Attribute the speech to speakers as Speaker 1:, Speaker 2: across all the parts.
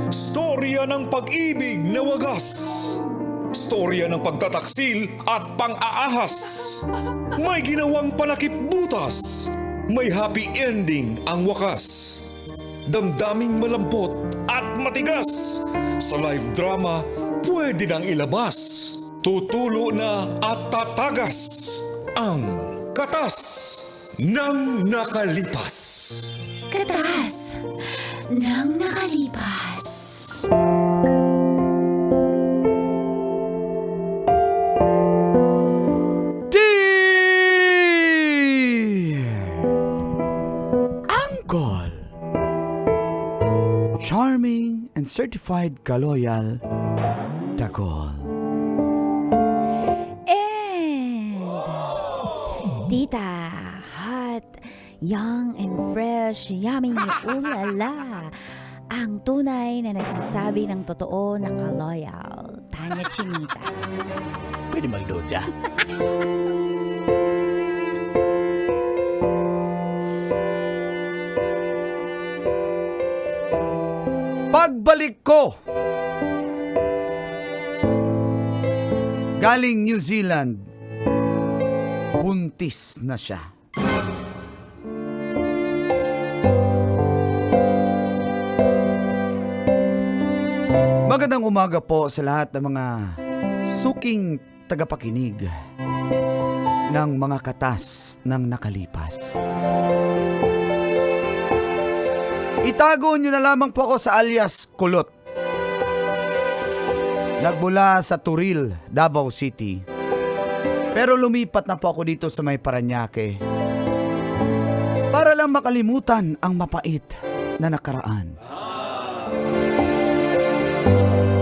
Speaker 1: Storya ng pag-ibig na wagas. Storya ng pagtataksil at pang-aahas. May ginawang panakip butas. May happy ending ang wakas. Damdaming malampot at matigas. Sa live drama, pwede nang ilabas. Tutulo na at tatagas. Ang Katas ng Nakalipas.
Speaker 2: Katas ng nakalipas.
Speaker 3: Uncle, charming and certified kaloyal, Dagol.
Speaker 2: And Tita, hot, young and fresh, yummy, ulala. Ang tunay na nagsasabi ng totoo na kaloyal, Tanya Chinita.
Speaker 3: Pwede magduda. Pagbalik ko galing New Zealand, buntis na siya. Magandang umaga po sa lahat ng mga suking tagapakinig ng mga katas ng nakalipas. Itago niyo na lamang po ako sa alias Kulot. Nagmula sa Turil, Davao City. Pero lumipat na po ako dito sa may Parañaque para lang makalimutan ang mapait na nakaraan.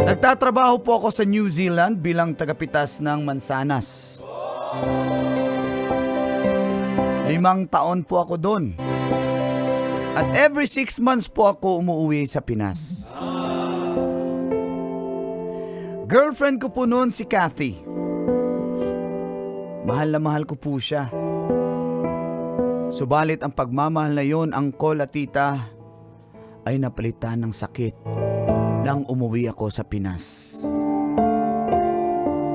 Speaker 3: Nagtatrabaho po ako sa New Zealand bilang tagapitas ng mansanas. 5 taon po ako doon. At every 6 months po ako umuwi sa Pinas. Girlfriend ko po noon si Kathy. Mahal na mahal ko po siya. Subalit ang pagmamahal na yon, angkol at tita, ay napalitan ng sakit nang umuwi ako sa Pinas.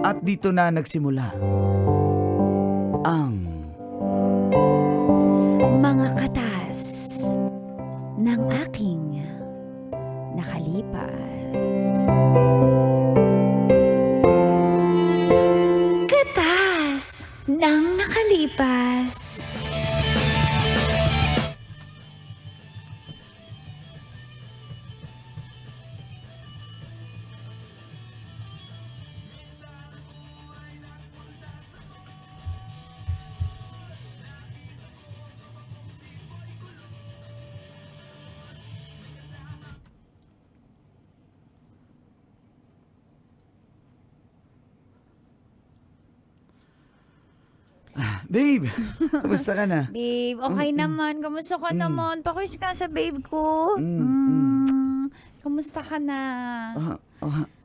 Speaker 3: At dito na nagsimula ang
Speaker 2: Mga katas ng aking nakalipas. Katas ng nakalipas.
Speaker 3: Babe, kumusta ka na?
Speaker 2: Babe, okay naman. Kamusta ka naman? Pakiss ka sa babe ko. Kamusta ka na?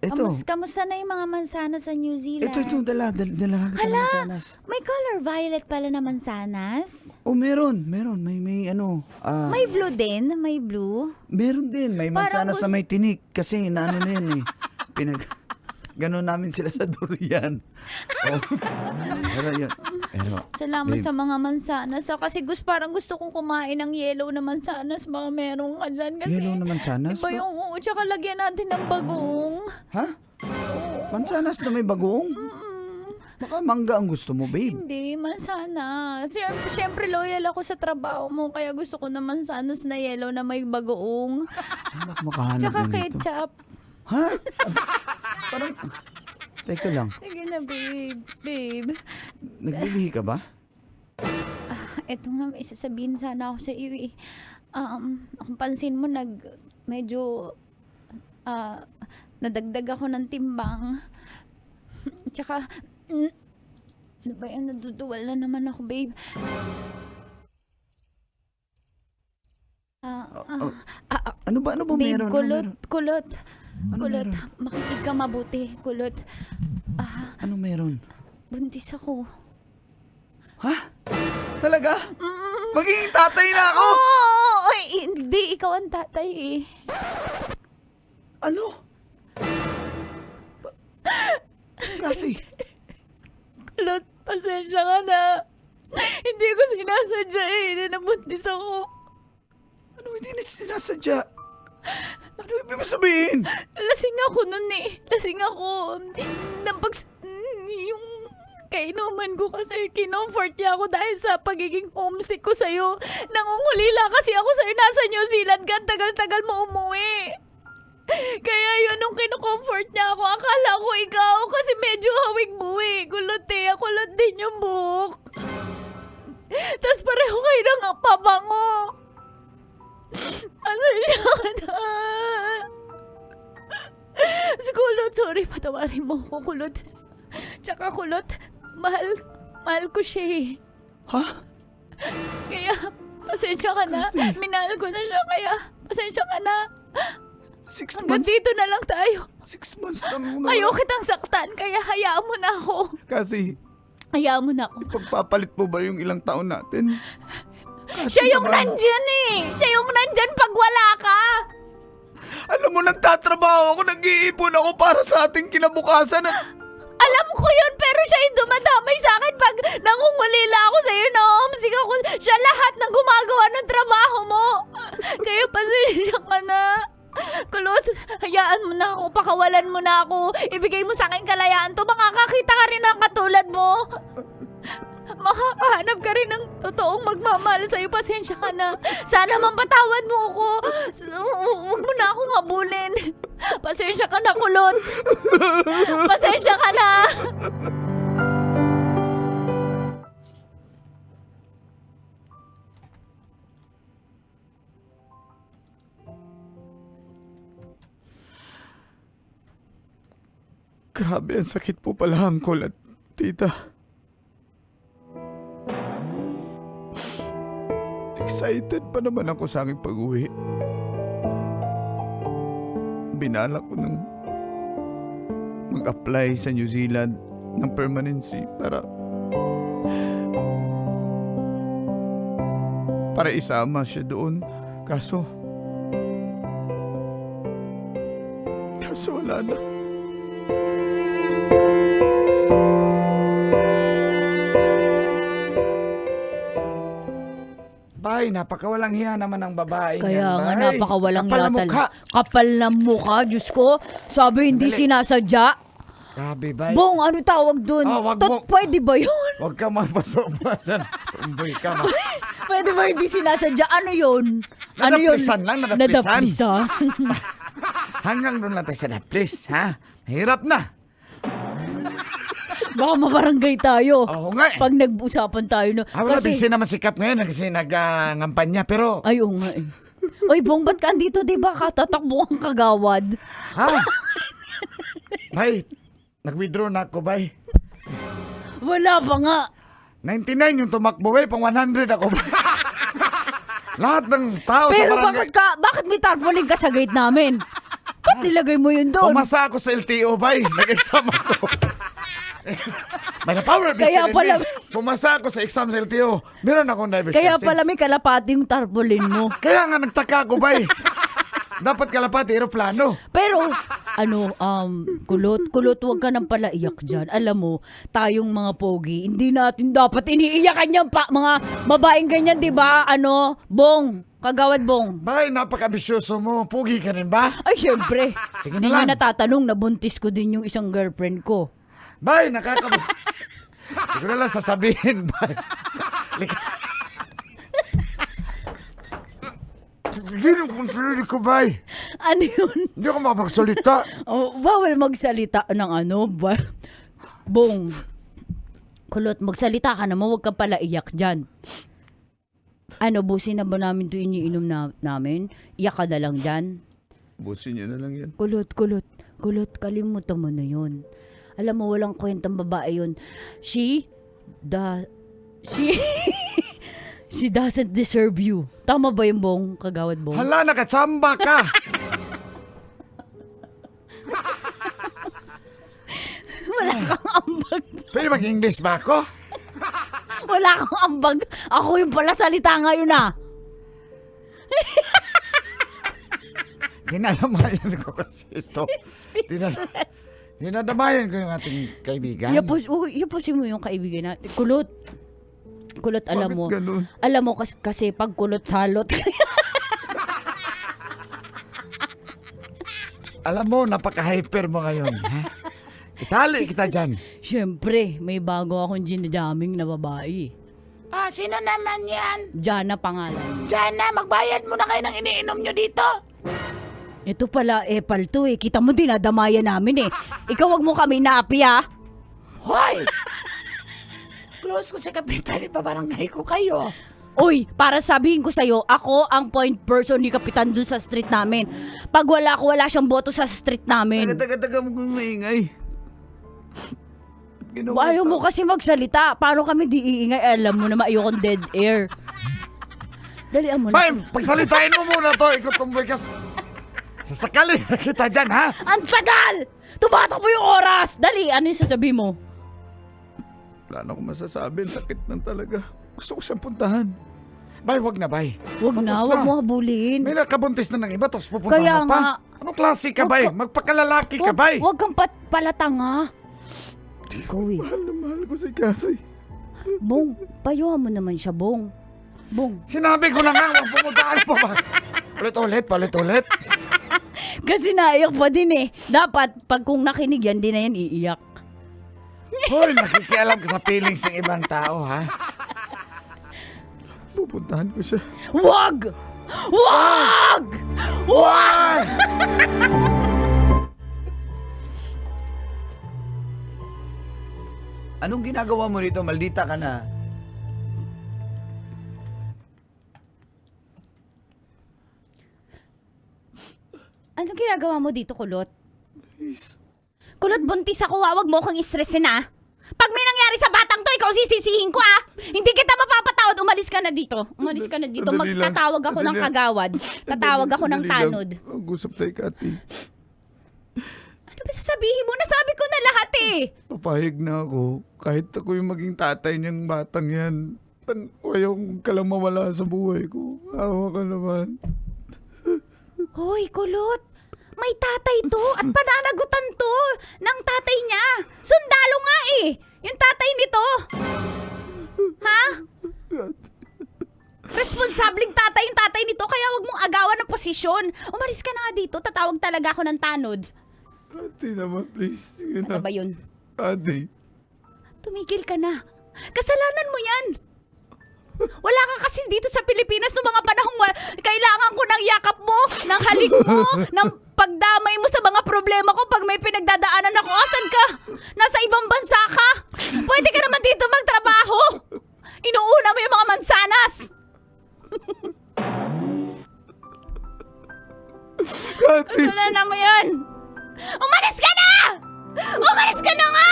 Speaker 3: Ito.
Speaker 2: Kamusta na yung mga mansanas sa New Zealand?
Speaker 3: Ito, dala kita ng mansanas.
Speaker 2: May color violet pala na mansanas?
Speaker 3: Oh, meron. May ano.
Speaker 2: May blue din? May blue?
Speaker 3: Meron din. May
Speaker 2: Parang
Speaker 3: mansanas sa may tinik. Kasi naano na yan eh. Ganon namin sila sa durian. Oh. Pero yun.
Speaker 2: Salamat
Speaker 3: babe,
Speaker 2: sa mga mansanas. Kasi parang gusto kong kumain ng yellow na mansanas. Mga merong ka dyan. Kasi
Speaker 3: yellow na mansanas?
Speaker 2: iba yung tsaka lagyan natin ng bagoong.
Speaker 3: Ha? Mansanas na may bagoong? Baka mangga ang gusto mo, babe.
Speaker 2: Hindi, mansanas. Siyempre loyal ako sa trabaho mo. Kaya gusto ko na mansanas na yellow na may bagoong.
Speaker 3: Anak, makahanap
Speaker 2: Tsaka
Speaker 3: na nito.
Speaker 2: ketchup.
Speaker 3: Ha? Parang, teka lang.
Speaker 2: Sige na, babe. Babe.
Speaker 3: Nagbibihis ka ba?
Speaker 2: Eto nga, may sasabihin sana ako sa iyo eh. Kung pansin mo, medyo nadagdag ako ng timbang. Tsaka, ano ba yan, naduduwal na naman ako, babe.
Speaker 3: Ano ba
Speaker 2: Babe,
Speaker 3: meron?
Speaker 2: kulot.
Speaker 3: Ano
Speaker 2: Kulot,
Speaker 3: meron?
Speaker 2: makinig ka mabuti, kulot.
Speaker 3: Ano meron?
Speaker 2: Buntis ako.
Speaker 3: Ha? Talaga? Magiging tatay na ako!
Speaker 2: Oo! Ay, hindi, ikaw ang tatay eh.
Speaker 3: Ano? Kathy,
Speaker 2: Kulot, pasensya ka na. Hindi ko sinasadya na nabuntis ako.
Speaker 3: ano hindi na sinasadya? Ano ibig mo sabihin?
Speaker 2: Lasing ako nun eh. Lasing ako. Yung kainuman ko kasi kinomfort niya ako dahil sa pagiging homesick ko sa'yo. Nangungulila kasi ako sa'yo. Nasa New Zealand ka. Tagal-tagal mo umuwi. Kaya yun, nung kinukomfort niya ako, akala ko ikaw kasi medyo hawig mo eh. Kulot eh. Kulot din yung buhok. Tapos pareho kayo ng pabango. Pasensya ka na. Kulot, sorry. Patawarin mo ako, Kulot. Tsaka Kulot, mahal ko siya eh.
Speaker 3: Ha?
Speaker 2: Kaya, pasensya ka na. Minahal ko na siya, kaya pasensya ka na.
Speaker 3: 6
Speaker 2: Hanggang
Speaker 3: months?
Speaker 2: dito na lang tayo.
Speaker 3: 6 months na muna.
Speaker 2: Ayaw kitang saktan, kaya hayaan mo na ako.
Speaker 3: Kathy,
Speaker 2: Hayaan mo na ako.
Speaker 3: pagpapalit mo ba yung ilang taon natin?
Speaker 2: Siya yung nandyan eh. Siya yung nandyan pag wala ka.
Speaker 3: Alam mo, nagtatrabaho ako, nag-iipon ako para sa ating kinabukasan at
Speaker 2: Alam ko yun, pero siya yung dumadamay sa akin pag nangungulila ako sa'yo na homesick ako. Siya lahat ng gumagawa ng trabaho mo. Kaya pasensya ka na. Kulot, hayaan mo na ako, pakawalan mo na ako. Ibigay mo sa akin kalayaan to, makakakita ka rin ng katulad mo. Makakahanap ka rin ng totoong magmamahal sa'yo. Pasensya ka na. Sana mampatawad mo ako. Huwag mo na akong habulin. Pasensya ka na, Kulot. Pasensya ka na.
Speaker 3: grabe, ang sakit po pala, Uncle at Tita. Excited pa naman ako sa aking pag-uwi. Binalak ko ng mag-apply sa New Zealand ng permanency para isama siya doon. Kaso wala na. Bay, napakawalang hiya naman ng babae
Speaker 2: Kaya
Speaker 3: niyan,
Speaker 2: nga,
Speaker 3: bay.
Speaker 2: napakawalang
Speaker 3: Kapal na
Speaker 2: yatal.
Speaker 3: mukha.
Speaker 2: Kapal na mukha, Diyos ko. Sabi hindi
Speaker 3: Dali.
Speaker 2: sinasadya.
Speaker 3: Grabe, bay.
Speaker 2: Bong, ano tawag dun?
Speaker 3: Wag mo.
Speaker 2: Pwede ba yun?
Speaker 3: Huwag ka mapasok pa dyan. Tumboy ka ma.
Speaker 2: Pwede ba hindi sinasadya? Ano yun? Ano yun?
Speaker 3: Nadaplisan lang, nadaplisan.
Speaker 2: Nadaplisan.
Speaker 3: Hanggang doon lang tayo sa please, ha? Hirap na.
Speaker 2: Baka mabarangay tayo.
Speaker 3: Oo nga eh.
Speaker 2: Pag nag-usapan tayo na.
Speaker 3: Ako na, busy naman si Kap ngayon kasi nag-ngampanya, pero...
Speaker 2: Ay, oo nga eh. Oy, Bong, ba't ka andito? Diba katatakbo ang kagawad?
Speaker 3: Ha? Bay, nag-withdraw na ako, bay.
Speaker 2: Wala pa nga.
Speaker 3: 99 yung tumakbo, bay. Pang 100 ako, bay. Lahat ng tao
Speaker 2: Pero
Speaker 3: sa barangay...
Speaker 2: bakit may tarpaulin ka sa gate namin? Ba't nilagay mo yun doon?
Speaker 3: Pumasa ako sa LTO, bay. Nag-exam ako. May na-power
Speaker 2: Kaya pala-
Speaker 3: Pumasa ako sa exam sa LTO. Meron akong driver's
Speaker 2: Kaya
Speaker 3: license.
Speaker 2: pala may kalapati yung tarpaulin mo.
Speaker 3: Kaya nga nagtaka ako, bay. Dapat kalapati, aeroplano.
Speaker 2: Pero, kulot, huwag ka nang pala iyak dyan. Alam mo, tayong mga pogi, hindi natin dapat iniiyakan yung mga babaeng ganyan, di ba? Bong, kagawad Bong.
Speaker 3: Bay, napaka-ambisyoso mo. Pugi ka rin ba?
Speaker 2: Ay, syempre.
Speaker 3: Sige na
Speaker 2: Hindi
Speaker 3: lang.
Speaker 2: nga natatanong, nabuntis ko din yung isang girlfriend ko.
Speaker 3: Bay, Hindi ko na lang sasabihin, bay. Ginong kong sarili ko, bay.
Speaker 2: Ano yun?
Speaker 3: Hindi ako makapagsalita.
Speaker 2: Oh, bawal magsalita ng Bong, kulot, magsalita ka naman, huwag ka pala iyak dyan. Busin na ba namin ito iniinom namin? Iyak ka na lang dyan.
Speaker 3: Busin niyo na lang yan.
Speaker 2: Kulot, kalimutan mo na yun. Alam mo, walang kwentang babae yun. She doesn't deserve you. Tama ba yung Bong, kagawad Bong?
Speaker 3: Hala, nakatsamba ka.
Speaker 2: Wala kang ambag.
Speaker 3: Pwede mag-English ba ako?
Speaker 2: Wala kang ambag. Ako yung pala salita ngayon ah.
Speaker 3: kinalamayan ko kasi ito. Dinadamayan ko yung ating kaibigan.
Speaker 2: Yapusin mo yung kaibigan natin. Kulot, alam
Speaker 3: Bakit
Speaker 2: mo.
Speaker 3: ganun?
Speaker 2: Alam mo kasi pag kulot salot.
Speaker 3: Alam mo, napaka-hyper mo ngayon. Ha? Itali kita dyan.
Speaker 2: Siyempre, may bago akong ginajaming na babae.
Speaker 4: Sino naman yan?
Speaker 2: Jana pangalan.
Speaker 4: Jana, magbayad muna kayo ng iniinom nyo dito.
Speaker 2: Ito pala, epal to eh. Kita mo, dinadamayan namin eh. Ikaw wag mo kami naapi ah.
Speaker 4: Hoy! Close ko sa kapitan, ipabarangay ko kayo.
Speaker 2: Uy, para sabihin ko sa'yo, ako ang point person ni Kapitan dun sa street namin. Pag wala wala siyang boto sa street namin.
Speaker 3: Taga-taga mo kung maingay.
Speaker 2: Ayaw mo kasi magsalita. Paano kami di iingay? Alam mo naman, ayokong dead air. Dalian mo na.
Speaker 3: Bay, pagsalitain mo muna to. Ikaw tumboy ka. Sasakalin na kita dyan, ha?
Speaker 2: Ang tagal! Tumatakbo yung oras! Dali, ano yung sasabihin mo?
Speaker 3: Wala na akong masasabi. Sakit na talaga. Gusto ko siyang puntahan. Bay, wag na, bay.
Speaker 2: Wag na,
Speaker 3: Tapos
Speaker 2: wag mo habulin.
Speaker 3: May nakabuntis na ng iba, tapos pupuntahan
Speaker 2: Kaya
Speaker 3: mo pa.
Speaker 2: nga.
Speaker 3: Anong klase ka,
Speaker 2: Wag
Speaker 3: bay?
Speaker 2: ka-
Speaker 3: Magpakalalaki ka, bay.
Speaker 2: Wag kang palatanga. Ikaw eh.
Speaker 3: Mahal na mahal ko si Kathy.
Speaker 2: Bong, payuhan mo naman siya, Bong. Bong.
Speaker 3: Sinabi ko na nga, huwag pumuntahan pa ba? Ulit.
Speaker 2: Kasi naiyak pa din eh. Dapat, pag kung nakinig yan, di na yan iiyak.
Speaker 3: Hoy, nakikialam ka sa feelings ng ibang tao, ha? Pupuntahan ko siya.
Speaker 2: Wag! Wag! Wag!
Speaker 3: Anong ginagawa mo rito? Maldita ka na.
Speaker 2: Anong ginagawa mo dito, Kulot? Kulot, buntis ako. Wag mo akong istressin, ah. Pag may nangyari sa batang to, ikaw sisisihin ko, ah. Hindi kita mapapatawad. Umalis ka na dito. Umalis ka na dito.
Speaker 3: Sandali lang.
Speaker 2: Magtatawag ako ng
Speaker 3: Sandali lang.
Speaker 2: kagawad. Tatawag ako ng tanod.
Speaker 3: Mag-usap tayo, Kathy.
Speaker 2: Ano ba sasabihin mo? Nasabi ko na lahat, eh.
Speaker 3: Papayag na ako. Kahit ako yung maging tatay niyang batang yan. Ayaw ka lang mawala sa buhay ko. Awa ka naman.
Speaker 2: Hoy, Kulot. May tatay to at pananagutan to ng tatay niya. Sundalo nga eh. Yung tatay nito. Ha? Responsabling tatay yung tatay nito kaya wag mong agawan ng posisyon. Umalis ka na nga dito. Tatawag talaga ako ng tanod.
Speaker 3: Ate naman, please. Sige
Speaker 2: Ano
Speaker 3: na.
Speaker 2: ba yun?
Speaker 3: Ate.
Speaker 2: Tumigil ka na. Kasalanan mo yan. Wala ka kasi dito sa Pilipinas noong mga panahong kailangan ko ng yakap mo, ng halik mo, ng pagdamay mo sa mga problema ko pag may pinagdadaanan ako. Asan ka? Nasa ibang bansa ka? Pwede ka naman dito magtrabaho. Inuuna mo yung mga mansanas.
Speaker 3: Kathy.
Speaker 2: Kasalanan mo yan. Umalis ka na! Umalis ka na nga!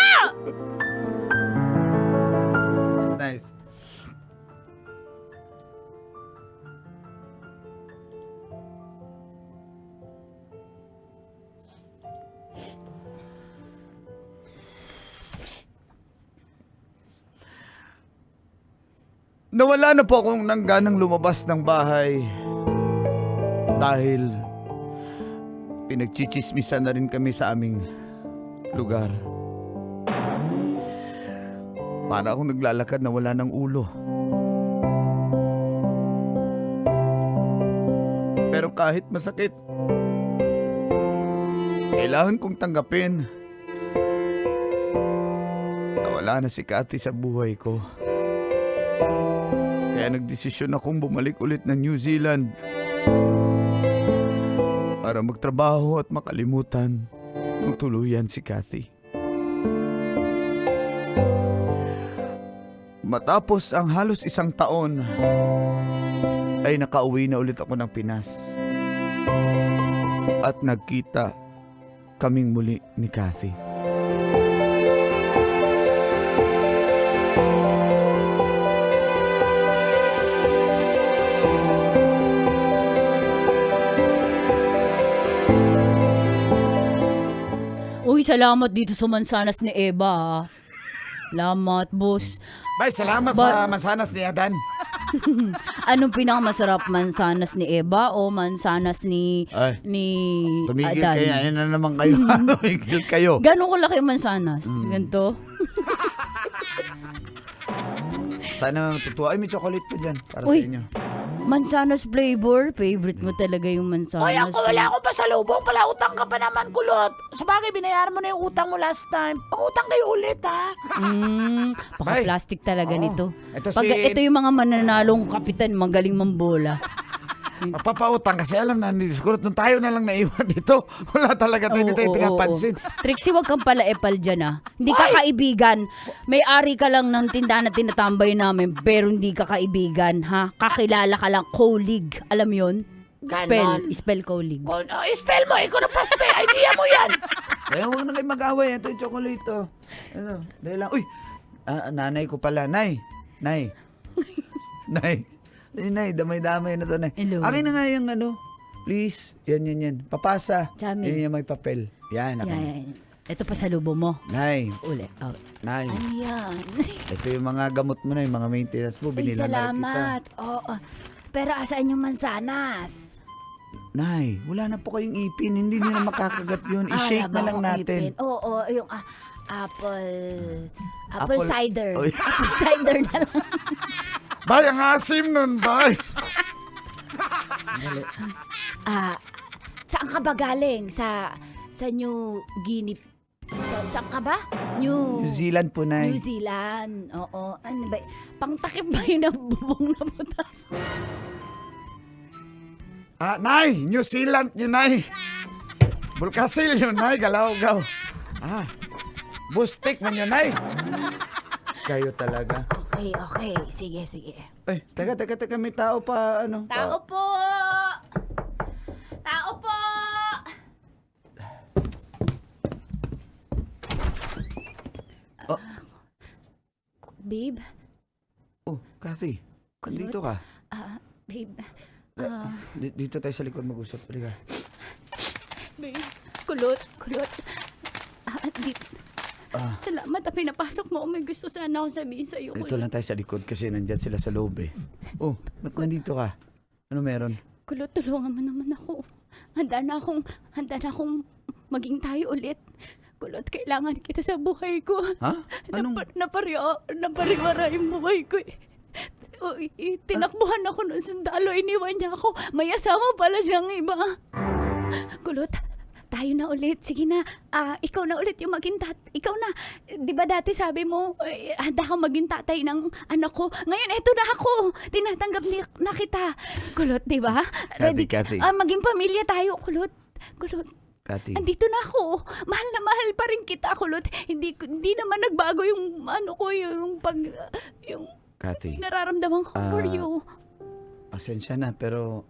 Speaker 3: That's nice. Nawala na po akong nangganang lumabas ng bahay dahil pinagchichismisan na rin kami sa aming lugar. Para akong naglalakad na wala ng ulo. Pero kahit masakit, kailangan kong tanggapin na wala na si Kathy sa buhay ko. Kaya nagdesisyon akong bumalik ulit ng New Zealand para magtrabaho at makalimutan ng tuluyan si Kathy. Matapos ang halos 1 taon, ay nakauwi na ulit ako ng Pinas. At nagkita kaming muli ni Kathy.
Speaker 2: Uy, salamat dito sa mansanas ni Eva. Salamat, boss.
Speaker 3: Bay, salamat
Speaker 2: But-
Speaker 3: sa mansanas ni Adan.
Speaker 2: Anong pinakamasarap, mansanas ni Eva o mansanas ni
Speaker 3: Ay, tumigil
Speaker 2: Adan?
Speaker 3: kayo. Ayun na naman kayo. Tumigil kayo.
Speaker 2: Gano'n ko laki yung mansanas? Ganito?
Speaker 3: Sana matutuwa. Ay, may chocolate pa dyan para
Speaker 2: Uy.
Speaker 3: sa inyo.
Speaker 2: Mansanas flavor? Favorite mo talaga yung mansanas.
Speaker 4: Hoy, ako wala ako pa sa lubong. Pala utang ka pa naman, kulot. Sa bagay, binayaran mo na yung utang mo last time. Pangutang kayo ulit, ha?
Speaker 2: Paka-plastic talaga
Speaker 3: Oo.
Speaker 2: nito.
Speaker 3: Ito
Speaker 2: Pag
Speaker 3: si-
Speaker 2: ito yung mga mananalong kapitan, magaling mambola.
Speaker 3: Mapapautang kasi alam na ni Discord nung tayo na lang naiwan dito. Wala talaga tayo dito
Speaker 2: Oo,
Speaker 3: pinapansin.
Speaker 2: oo. Trixie, wag kang pala epal dyan, ah. Hindi ka kaibigan. May-ari ka lang ng tindahan na tinatambay namin, pero hindi ka kaibigan, ha? Kakilala ka lang, colleague. Alam yon?
Speaker 4: Ganon.
Speaker 2: Spell colleague.
Speaker 4: Spell mo, ikaw na pa spell. Idea mo yan.
Speaker 3: Kaya huwag na kayo mag-away. Ito yung chocolate to. Ano, dahil lang. Uy! Nanay ko pala. Nay! Nay! Nay! Nay, damay-damay na to, Nay.
Speaker 2: Hello.
Speaker 3: Akin na nga yung ano. Please. Yan. Papasa.
Speaker 2: Chami.
Speaker 3: Yan yung may papel. Yan, akin.
Speaker 2: Yan. Ito pa sa lubo mo.
Speaker 3: Nay!
Speaker 2: Uli. Oh.
Speaker 3: Nay!
Speaker 4: Ano yan?
Speaker 3: Ito yung mga gamot mo na, yung mga maintenance mo.
Speaker 4: Ay,
Speaker 3: Binilan na rin kita.
Speaker 4: salamat. Oo. Pero asaan yung mansanas?
Speaker 3: Nay, wala na po kayong ipin. Hindi nyo na makakagat yun. I-shake na lang natin.
Speaker 4: Oo, yung apple
Speaker 3: Apple-
Speaker 4: cider.
Speaker 3: Oy.
Speaker 4: Apple cider na lang.
Speaker 3: Bay, ang asim nun, bay!
Speaker 4: Saan ka ba galing? Sa New Guinea? Saan ka ba? New
Speaker 3: New Zealand po, Nay.
Speaker 4: New Zealand. Oo. Ano ba? Pangtakip ba yun ang bubong na butas?
Speaker 3: Nay! New Zealand yun, Nay! Bulkasil yun, Nay! Galaw-gaw. Bustik man yun, Nay! Kayo talaga.
Speaker 4: Okay. Sige.
Speaker 3: Ay, teka. May tao pa, ano?
Speaker 2: Tao po! Tao po!
Speaker 4: Babe?
Speaker 3: Oh, Kathy. Dito ka.
Speaker 4: Babe?
Speaker 3: Dito tayo sa likod mag-usap. Halika.
Speaker 2: Babe, kulot. Salamat na pinapasok mo. May gusto sana akong sabihin sa'yo.
Speaker 3: Dito lang tayo sa likod kasi nandyan sila sa loob eh. Oh, ba't nandito ka? Ano meron?
Speaker 2: Kulot, tulungan mo naman ako. Handa na akong maging tayo ulit. Kulot, kailangan kita sa buhay ko.
Speaker 3: Ha? Anong?
Speaker 2: Napariwara yung buhay ko eh. Tinakbuhan ako ng sundalo, iniwan niya ako. May asawa pala siyang iba. Kulot, tayo na ulit. Sige na, ikaw na ulit yung maging ikaw na. Di ba dati sabi mo, handa kang maging tatay ng anak ko. Ngayon, eto na ako. Tinatanggap na kita. Kulot, di ba?
Speaker 3: Kathy.
Speaker 2: Maging pamilya tayo, Kulot.
Speaker 3: Kathy.
Speaker 2: Andito na ako. Mahal na mahal pa rin kita, Kulot. Hindi naman nagbago yung yung
Speaker 3: Kathy.
Speaker 2: nararamdaman ko for you.
Speaker 3: Pasensya na, pero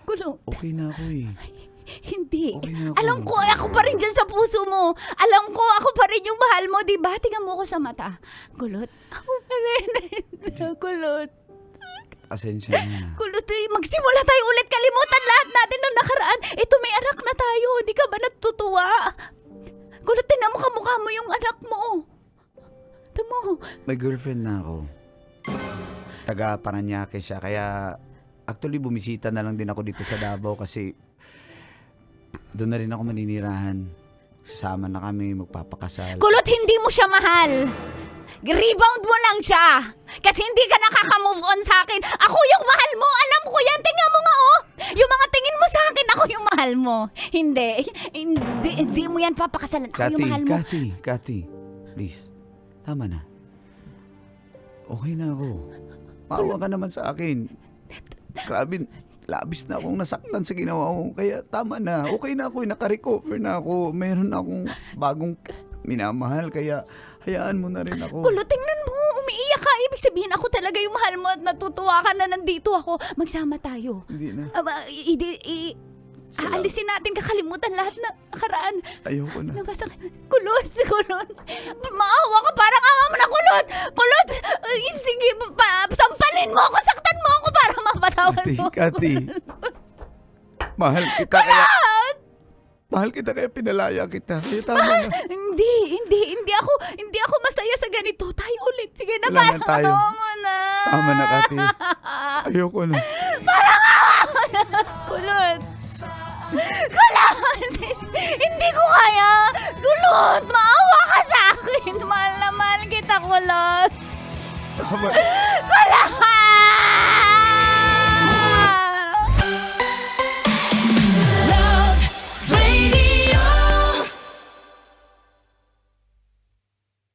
Speaker 2: Kulot.
Speaker 3: okay na ako eh.
Speaker 2: Hindi.
Speaker 3: Okay na ako.
Speaker 2: Alam ko, ako pa rin dyan sa puso mo. Alam ko, ako pa rin yung mahal mo, di ba? Tingnan mo ko sa mata. Kulot. Ako pa rin. Kulot.
Speaker 3: Pasensya na.
Speaker 2: Kulot, magsimula tayo ulit. Kalimutan lahat natin ng nakaraan. Ito, may anak na tayo. Di ka ba natutuwa? Kulot, tingnan mo kamukha mo yung anak mo. Ito mo.
Speaker 3: May girlfriend na ako. Taga Paranaque siya. Kaya actually bumisita na lang din ako dito sa Davao kasi doon na rin ako maninirahan. Sasama na kami, magpapakasal.
Speaker 2: Kulot, hindi mo siya mahal. Rebound mo lang siya. Kasi hindi ka nakaka-move on sa akin. Ako yung mahal mo. Alam ko yan. Tingnan mo nga, oh. Yung mga tingin mo sa akin, ako yung mahal mo. Hindi mo yan papakasalan. Ako yung mahal mo.
Speaker 3: Kathy, please. Tama na. Okay na ako. Maawa ka naman sa akin. Grabe, labis na akong nasaktan sa ginawa ko. Kaya tama na. Okay na ako. Naka-recover na ako. Meron akong bagong minamahal. Kaya hayaan mo na rin ako.
Speaker 2: Kulot, tingnan mo. Umiiyak ka. Ibig sabihin ako talaga yung mahal mo at natutuwa ka na nandito ako. Magsama tayo.
Speaker 3: Hindi na.
Speaker 2: Aalisin natin, kakalimutan lahat na nakaraan.
Speaker 3: Ayoko na.
Speaker 2: Nabasa ka. Kulot. Maawa ka, parang awa mo na, Kulot. Kulot, sige, sampalin mo ako, saktan mo ako para mapatawan mo.
Speaker 3: Kathy. Mahal kita kaya pinalaya kita. Kaya tama na.
Speaker 2: Hindi ako masaya sa ganito. Tayo ulit. Sige na,
Speaker 3: Wala na tayo.
Speaker 2: mo na.
Speaker 3: Tama na, Kati. Ayoko na.
Speaker 2: Kulot. Hindi ko kaya. Kulot, maawa ka sa akin. Mahal na mahal kita, Kulot.
Speaker 3: Tama.